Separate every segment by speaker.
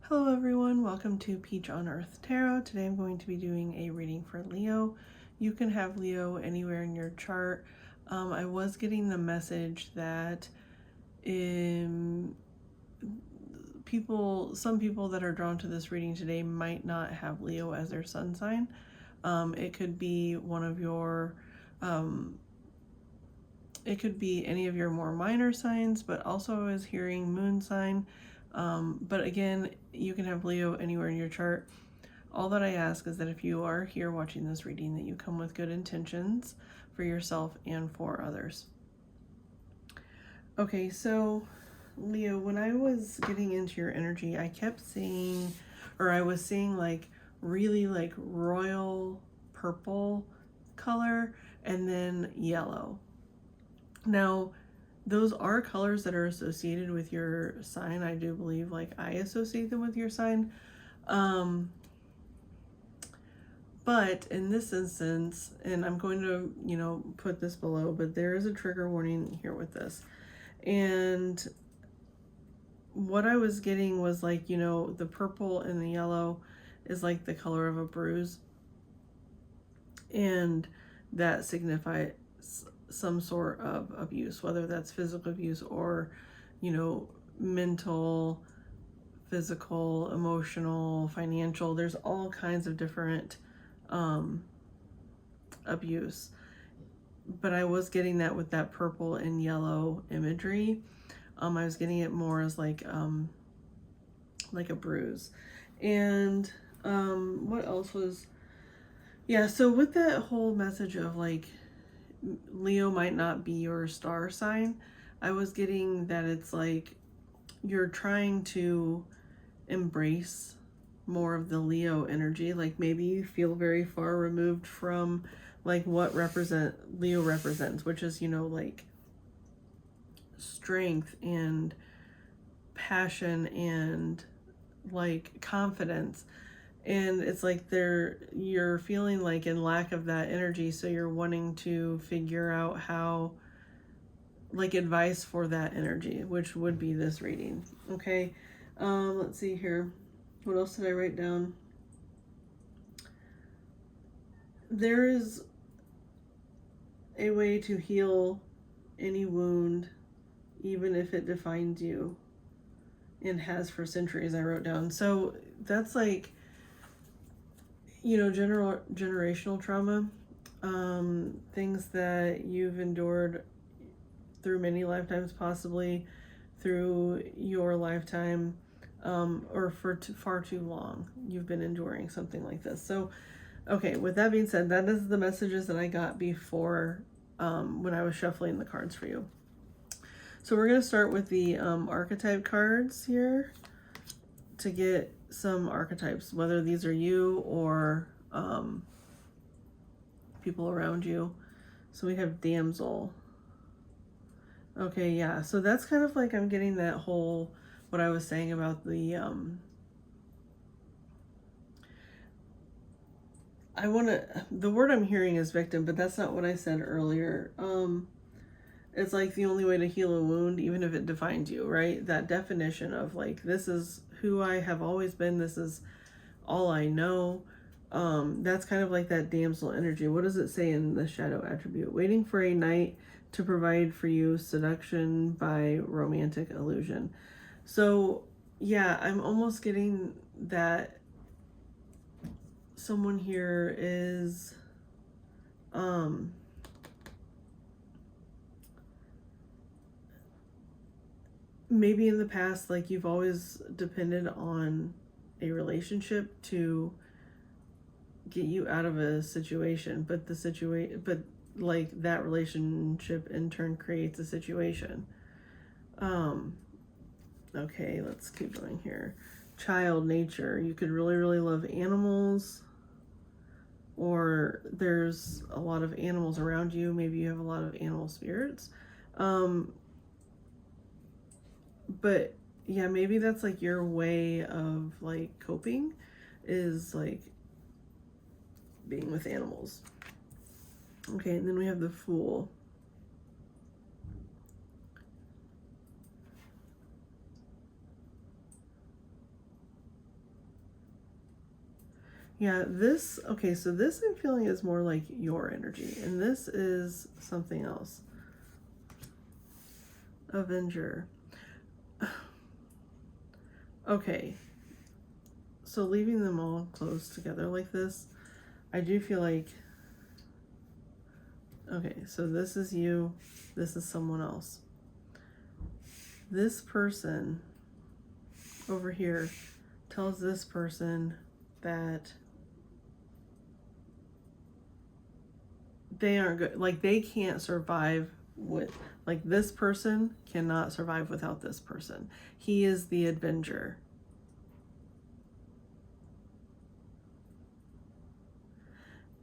Speaker 1: Hello everyone, welcome to Peach on Earth Tarot. Today I'm going to be doing a reading for Leo. You can have Leo anywhere in your chart. I was getting the message that some people that are drawn to this reading today might not have Leo as their sun sign. It could be one of your, it could be any of your more minor signs, but also I was hearing moon sign. But again, you can have Leo anywhere in your chart. All that I ask is that if you are here watching this reading, that you come with good intentions for yourself and for others. Okay, so Leo, when I was getting into your energy, I kept seeing, or I was seeing like really like royal purple color and then yellow. Now, those are colors that are associated with your sign. I do believe, like, I associate them with your sign. But in this instance, and I'm going to, put this below, but there is a trigger warning here with this. And what I was getting was like, the purple and the yellow is like the color of a bruise. And that signifies some sort of abuse, whether that's physical abuse or, mental, physical, emotional, financial. There's all kinds of different abuse. But I was getting that with that purple and yellow imagery. I was getting it more as like a bruise. And what else was, yeah, so with that whole message of like Leo might not be your star sign, I was getting that it's like you're trying to embrace more of the Leo energy. Like maybe you feel very far removed from like what Leo represents, which is, like strength and passion and like confidence. And it's like you're feeling like in lack of that energy, so you're wanting to figure out how, like, advice for that energy, which would be this reading. Okay, let's see here. What else did I write down? There is a way to heal any wound, even if it defines you, and has for centuries, I wrote down. So that's like, generational trauma, things that you've endured through many lifetimes, possibly through your lifetime, or for far too long you've been enduring something like this. So, okay, with that being said, that is the messages that I got before when I was shuffling the cards for you. So we're going to start with the archetype cards here to get some archetypes, whether these are you or people around you. So we have damsel. Okay, yeah, so that's kind of like I'm getting that whole, what I was saying about the the word I'm hearing is victim, but that's not what I said earlier. It's like the only way to heal a wound, even if it defines you, right? That definition of like, this is who I have always been, this is all I know. That's kind of like that damsel energy. What does it say in the shadow attribute? Waiting for a knight to provide for you, seduction by romantic illusion. So yeah, I'm almost getting that someone here is maybe in the past, like you've always depended on a relationship to get you out of a situation, but like that relationship in turn creates a situation. Okay, let's keep going here. Child nature. You could really, really love animals, or there's a lot of animals around you. Maybe you have a lot of animal spirits. But yeah, maybe that's like your way of like coping, is like being with animals. Okay, and then we have the Fool. Yeah, this, okay, so this I'm feeling is more like your energy, and this is something else. Avenger. Okay, so leaving them all close together like this, I do feel like, okay, so this is you, this is someone else. This person over here tells this person that they aren't good, like they can't survive with, like this person cannot survive without this person. He is the Avenger.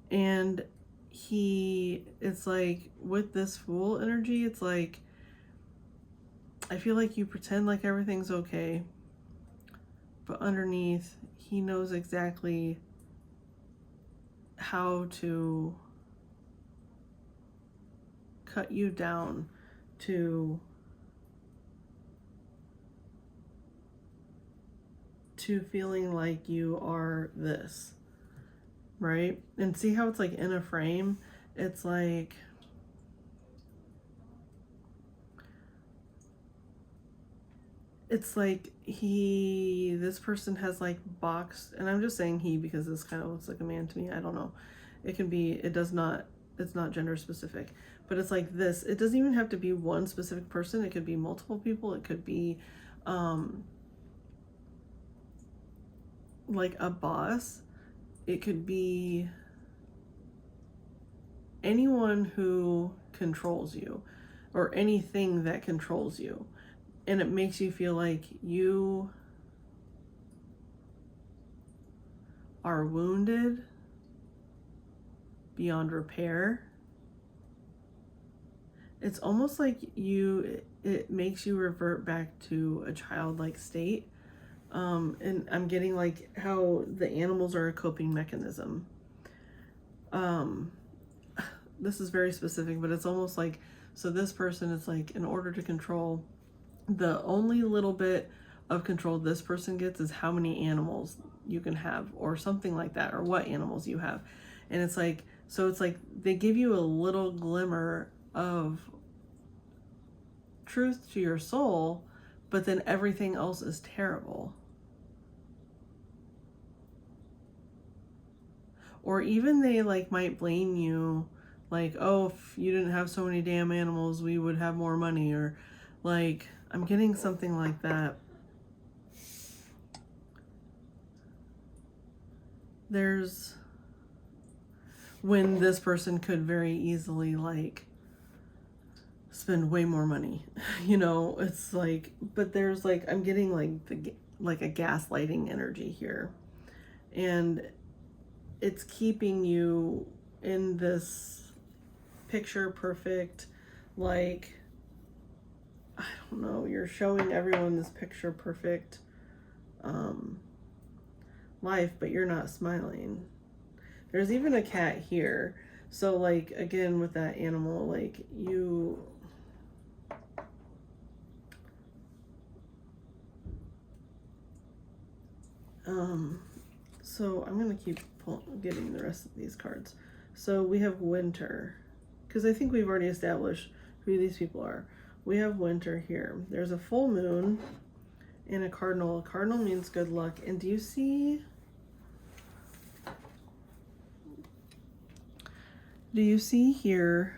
Speaker 1: And it's like with this Fool energy, it's like, I feel like you pretend like everything's okay, but underneath, he knows exactly how to cut you down to feeling like you are this, right? And see how it's like in a frame? It's like, this person has like boxed, and I'm just saying he because this kind of looks like a man to me. I don't know. It can be, it's not gender specific, but it's like this. It doesn't even have to be one specific person. It could be multiple people. It could be like a boss. It could be anyone who controls you or anything that controls you. And it makes you feel like you are wounded beyond repair. It's almost like it makes you revert back to a childlike state. And I'm getting like how the animals are a coping mechanism. This is very specific, but it's almost like, so this person is like, in order to control, the only little bit of control this person gets is how many animals you can have or something like that, or what animals you have. And it's like, so it's like they give you a little glimmer of truth to your soul, but then everything else is terrible. Or even they like might blame you, like, oh, if you didn't have so many damn animals, we would have more money, or like, I'm getting something like that. There's when this person could very easily like spend way more money, you know. It's like, but there's like, I'm getting like a gaslighting energy here, and it's keeping you in this picture perfect, like, I don't know, you're showing everyone this picture perfect life, but you're not smiling. There's even a cat here. So like, again, with that animal, like you, so I'm gonna keep getting the rest of these cards. So we have winter, because I think we've already established who these people are. We have winter here. There's a full moon and a cardinal. A cardinal means good luck. And do you see here,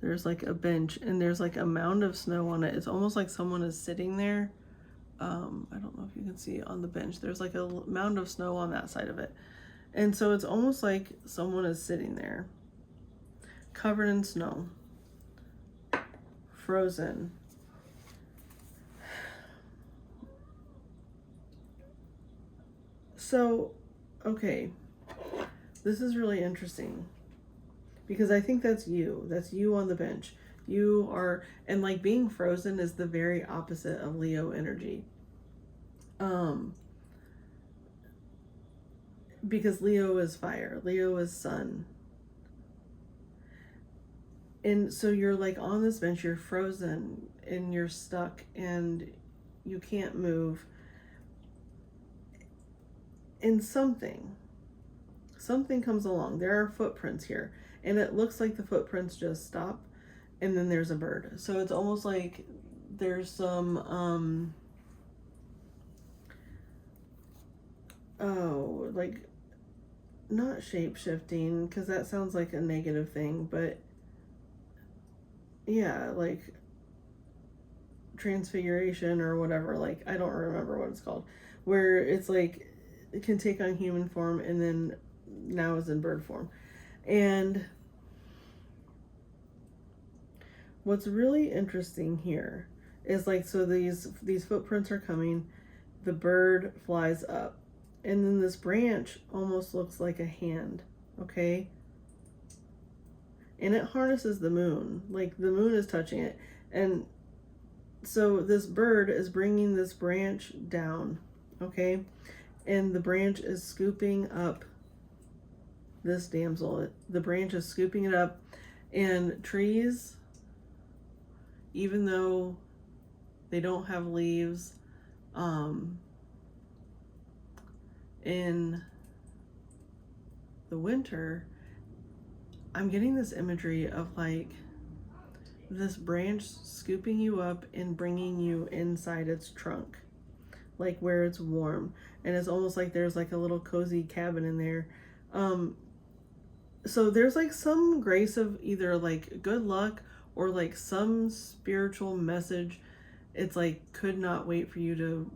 Speaker 1: there's like a bench and there's like a mound of snow on it. It's almost like someone is sitting there. I don't know if you can see on the bench. There's like a mound of snow on that side of it. And so it's almost like someone is sitting there, covered in snow, frozen. So, okay, this is really interesting, because I think that's you. That's you on the bench. You are, and like being frozen is the very opposite of Leo energy. Because Leo is fire, Leo is sun. And so you're like on this bench, you're frozen and you're stuck and you can't move in something. something comes along. There are footprints here, and it looks like the footprints just stop, and then there's a bird. So it's almost like there's some like, not shape-shifting, because that sounds like a negative thing, but yeah, like transfiguration or whatever, like I don't remember what it's called, where it's like it can take on human form and then now is in bird form. And what's really interesting here is like, so these footprints are coming, the bird flies up, and then this branch almost looks like a hand, okay? And it harnesses the moon, like the moon is touching it. And so this bird is bringing this branch down, okay? And the branch is scooping up this damsel. The branch is scooping it up. And trees, even though they don't have leaves, in the winter, I'm getting this imagery of like this branch scooping you up and bringing you inside its trunk, like where it's warm, and it's almost like there's like a little cozy cabin in there. So there's like some grace of either like good luck or like some spiritual message. It's like could not wait for you to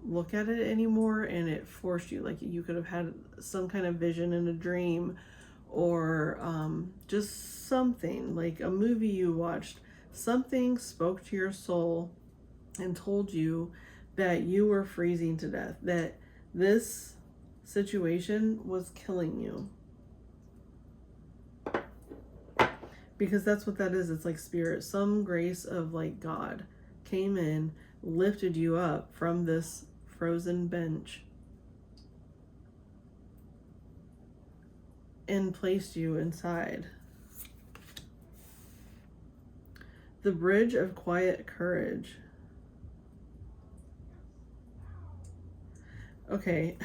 Speaker 1: look at it anymore, and it forced you, like you could have had some kind of vision in a dream, or just something like a movie you watched. Something spoke to your soul and told you that you were freezing to death, that this situation was killing you. Because that's what that is. It's like spirit, some grace of like God came in, lifted you up from this frozen bench, and placed you inside the bridge of quiet courage. Okay.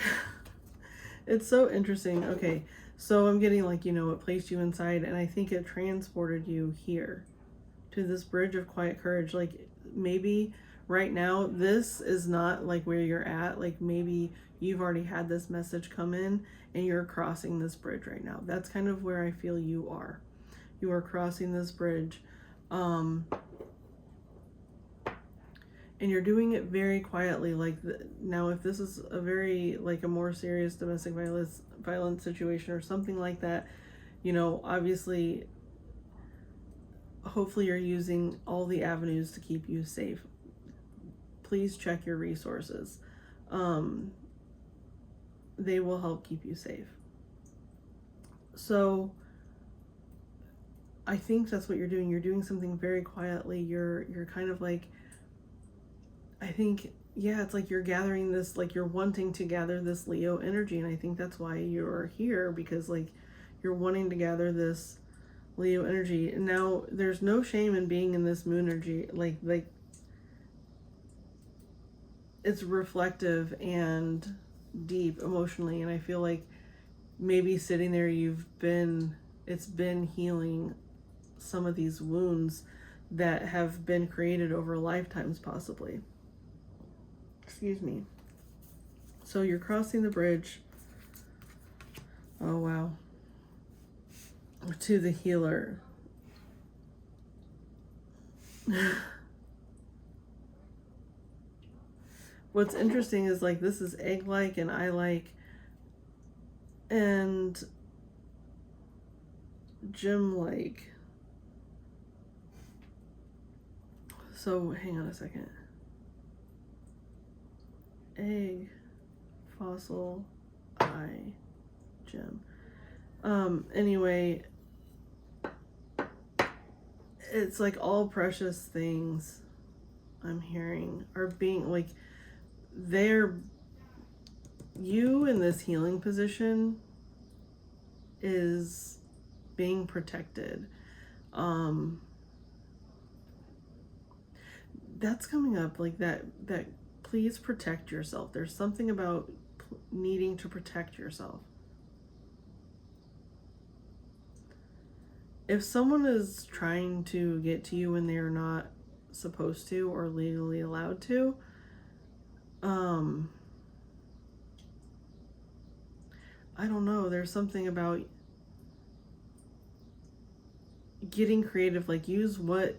Speaker 1: It's so interesting. Okay, so I'm getting like, it placed you inside, and I think it transported you here to this bridge of quiet courage. Like maybe right now this is not like where you're at, like maybe you've already had this message come in and you're crossing this bridge right now. That's kind of where I feel you are. You are crossing this bridge, and you're doing it very quietly. Like now, if this is a very like a more serious domestic violence situation or something like that, obviously, hopefully you're using all the avenues to keep you safe. Please check your resources. They will help keep you safe. So I think that's what you're doing. You're doing something very quietly. You're kind of like, I think, yeah, it's like you're gathering this, like you're wanting to gather this Leo energy. And I think that's why you're here, because like you're wanting to gather this Leo energy. And now there's no shame in being in this moon energy. Like it's reflective and deep emotionally. And I feel like maybe sitting there, it's been healing some of these wounds that have been created over lifetimes, possibly. Excuse me. So you're crossing the bridge. Oh, wow. To the healer. What's interesting is like this is egg-like and eye-like and gem-like. So hang on a second. Egg, fossil, eye, gem. Anyway, it's like all precious things I'm hearing are being like, you in this healing position is being protected. That's coming up, like that please protect yourself. There's something about needing to protect yourself. if someone is trying to get to you when they are not supposed to or legally allowed to, I don't know, there's something about getting creative, like use what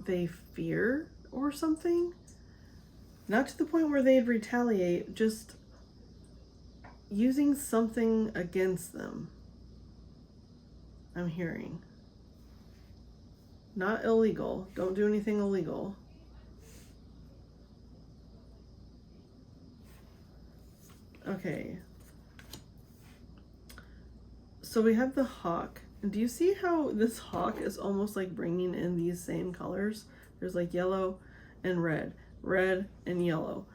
Speaker 1: they fear or something. Not to the point where they'd retaliate, just using something against them. I'm hearing. Not illegal. Don't do anything illegal. Okay. So we have the hawk. Do you see how this hawk is almost like bringing in these same colors? There's like yellow and red, red and yellow.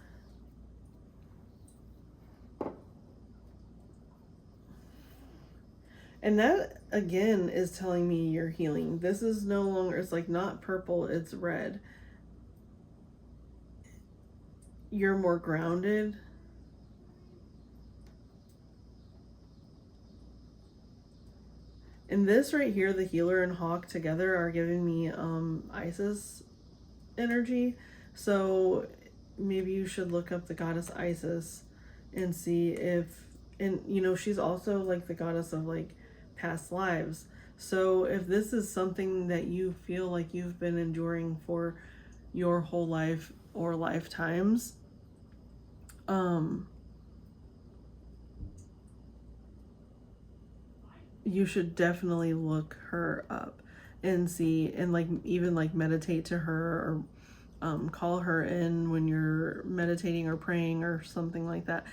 Speaker 1: And that again is telling me you're healing. This is no longer, it's like not purple, it's red. You're more grounded. And this right here, the healer and hawk together are giving me Isis energy. So maybe you should look up the goddess Isis and see if, and you know, she's also like the goddess of like past lives. So if this is something that you feel like you've been enduring for your whole life or lifetimes, you should definitely look her up and see, and like even like meditate to her, or call her in when you're meditating or praying or something like that.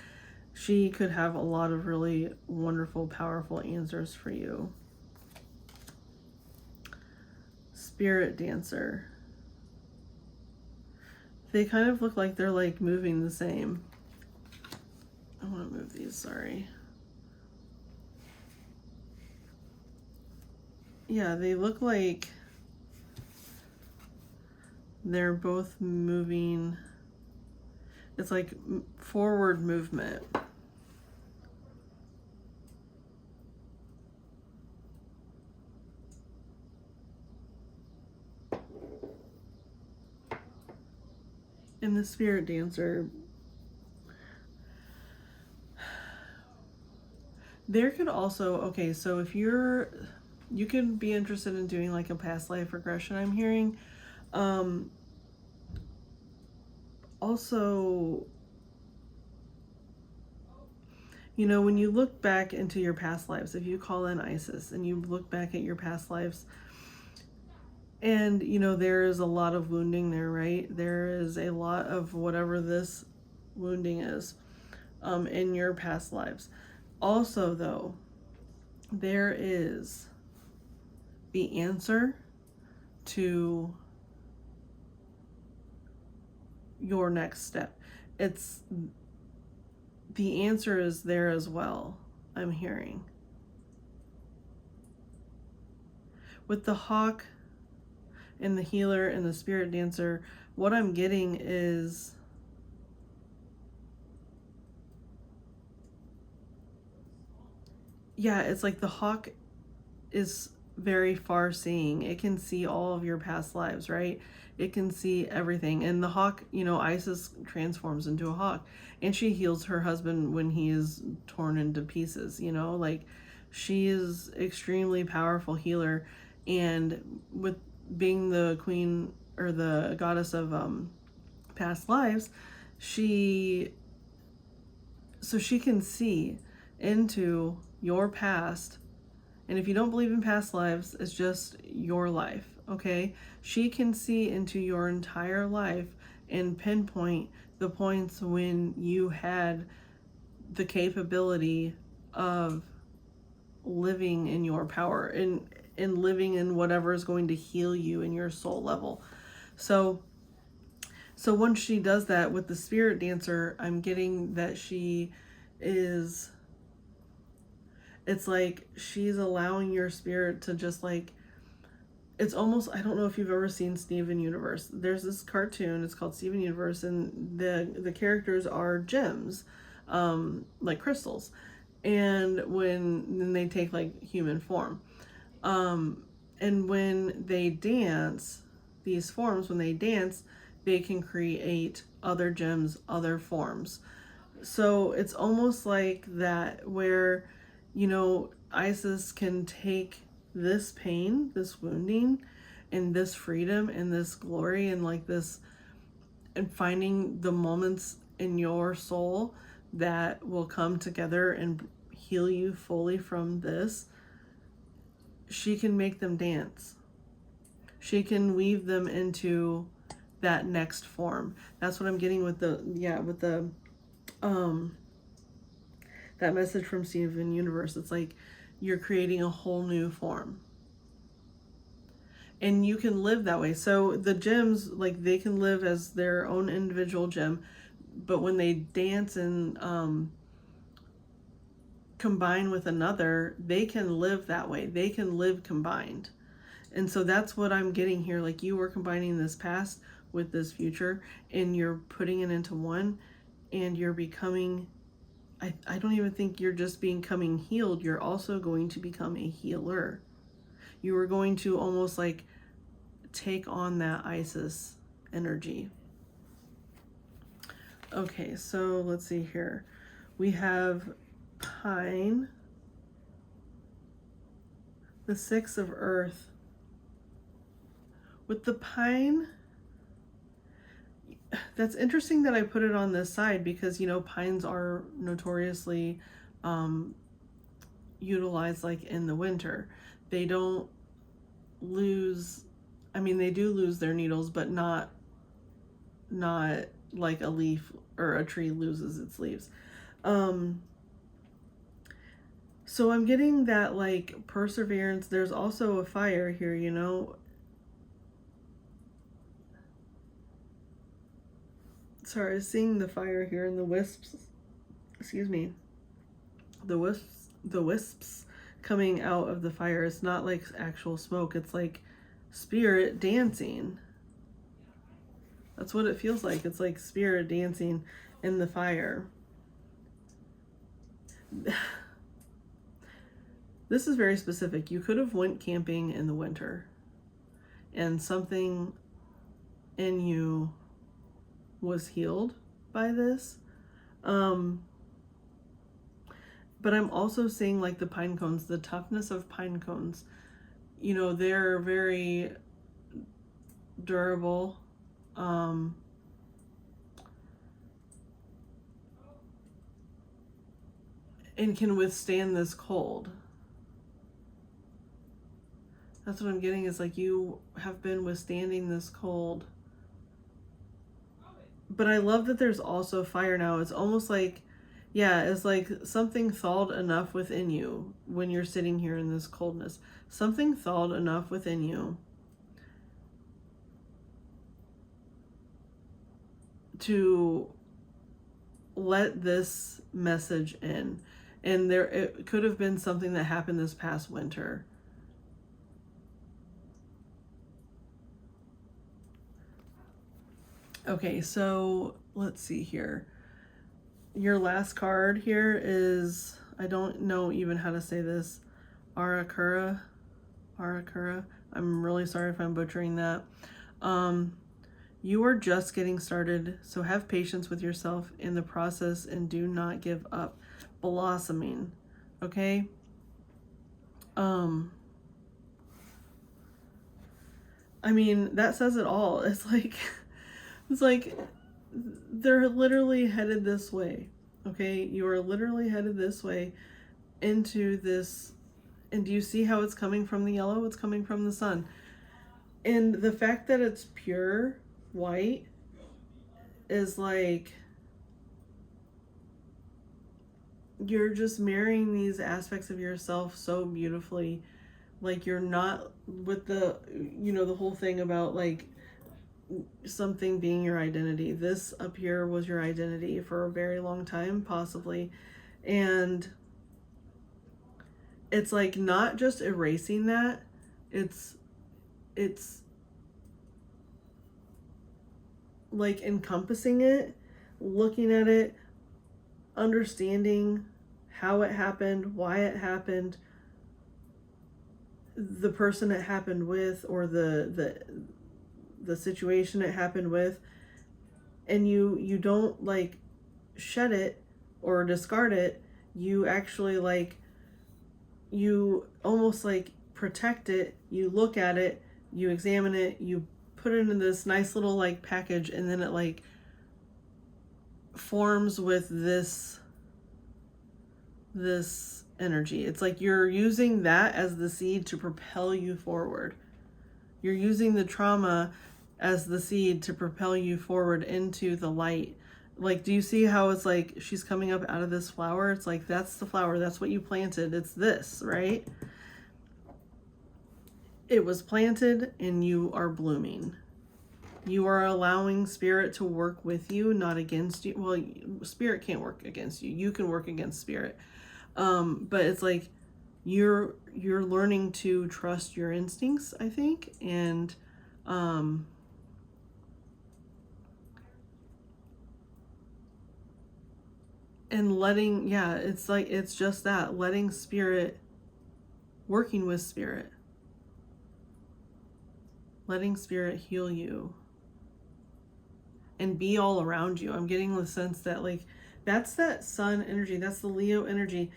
Speaker 1: She could have a lot of really wonderful, powerful answers for you. Spirit dancer. They kind of look like they're like moving the same. I want to move these, sorry. Yeah, they look like they're both moving. It's like forward movement. And the spirit dancer, there could also, okay, so if you could be interested in doing like a past life regression, I'm hearing. Also, you know, when you look back into your past lives, if you call in Isis and you look back at your past lives, and you know, there is a lot of wounding there, right? There is a lot of whatever this wounding is in your past lives. Also, though, there is the answer to your next step. It's the answer is there as well, I'm hearing. With the hawk and the healer and the spirit dancer, what I'm getting is yeah, it's like the hawk is very far seeing. It can see all of your past lives, right? It can see everything. And the hawk, you know, Isis transforms into a hawk and she heals her husband when he is torn into pieces, you know, like she is extremely powerful healer. And with being the queen or the goddess of past lives, she can see into your past. And if you don't believe in past lives, it's just your life, okay? She can see into your entire life and pinpoint the points when you had the capability of living in your power and living in whatever is going to heal you in your soul level. So once she does that with the spirit dancer, I'm getting that she is, it's like she's allowing your spirit to just like, it's almost, I don't know if you've ever seen Steven Universe. There's this cartoon, it's called Steven Universe, and the characters are gems, like crystals. And then they take like human form. And when they dance, these forms, when they dance, they can create other gems, other forms. So it's almost like that where, Isis can take this pain, this wounding, and this freedom and this glory and like this, and finding the moments in your soul that will come together and heal you fully from this. She can make them dance. She can weave them into that next form. That's what I'm getting with the that message from Steven Universe. It's like you're creating a whole new form. And you can live that way. So the gems, like, they can live as their own individual gem, but when they dance and combine with another, they can live that way. They can live combined. And so that's what I'm getting here. Like, you were combining this past with this future, and you're putting it into one, and you're becoming, I don't even think you're just becoming healed. You're also going to become a healer. You are going to almost like take on that Isis energy. Okay, so let's see here. We have pine, the 6 of earth. With the pine, that's interesting that I put it on this side because, pines are notoriously utilized like in the winter. They don't lose, they do lose their needles, but not like a leaf or a tree loses its leaves. So I'm getting that like perseverance. There's also a fire here, Sorry, I was seeing the fire here and the wisps. Excuse me. The wisps coming out of the fire. It's not like actual smoke. It's like spirit dancing. That's what it feels like. It's like spirit dancing in the fire. This is very specific. You could have went camping in the winter and something in you was healed by this. But I'm also seeing like the pine cones, the toughness of pine cones. They're very durable. And can withstand this cold. That's what I'm getting, is like you have been withstanding this cold. But I love that there's also fire now. It's almost like, it's like something thawed enough within you when you're sitting here in this coldness. Something thawed enough within you to let this message in. And it could have been something that happened this past winter. Okay, so let's see here. Your last card here is, I don't know even how to say this, Arakura. I'm really sorry if I'm butchering that. You are just getting started, so have patience with yourself in the process and do not give up. Blossoming, okay? That says it all. It's like they're literally headed this way, okay? You are literally headed this way into this. And do you see how it's coming from the yellow? It's coming from the sun. And the fact that it's pure white is like, you're just marrying these aspects of yourself so beautifully. Like, you're not with the, the whole thing about like something being your identity. This up here was your identity for a very long time, possibly. And it's like not just erasing that, it's like encompassing it, looking at it, understanding how it happened, why it happened, the person it happened with, or the situation it happened with, and you don't like shed it or discard it. You actually like, you almost like protect it. You look at it, you examine it, you put it in this nice little like package, and then it like forms with this energy. It's like you're using that as the seed to propel you forward. You're using the trauma as the seed to propel you forward into the light. Like, do you see how it's like she's coming up out of this flower? It's like, that's the flower. That's what you planted. It's this, right? It was planted and you are blooming. You are allowing spirit to work with you, not against you. Well, spirit can't work against you. You can work against spirit. But it's like you're learning to trust your instincts, I think, and letting, yeah, it's like, it's just that, letting spirit, working with spirit, letting spirit heal you and be all around you. I'm getting the sense that like, that's that sun energy, that's the Leo energy.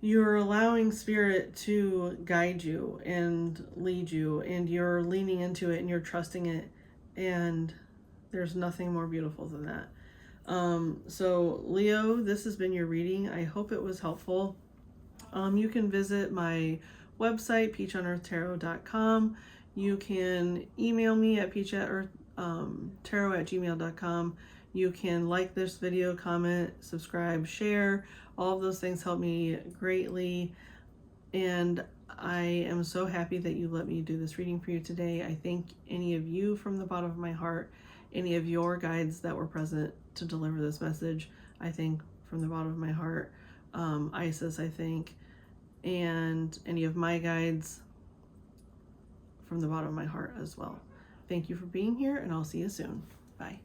Speaker 1: You're allowing spirit to guide you and lead you, and you're leaning into it and you're trusting it, and there's nothing more beautiful than that. So Leo, this has been your reading. I hope it was helpful. You can visit my website, peachonearthtarot.com. You can email me at peachonearthtarot@gmail.com. You can like this video, comment, subscribe, share. All of those things help me greatly. And I am so happy that you let me do this reading for you today. I thank any of you from the bottom of my heart, any of your guides that were present to deliver this message. I think from the bottom of my heart. Isis, I think, and any of my guides from the bottom of my heart as well. Thank you for being here, and I'll see you soon. Bye.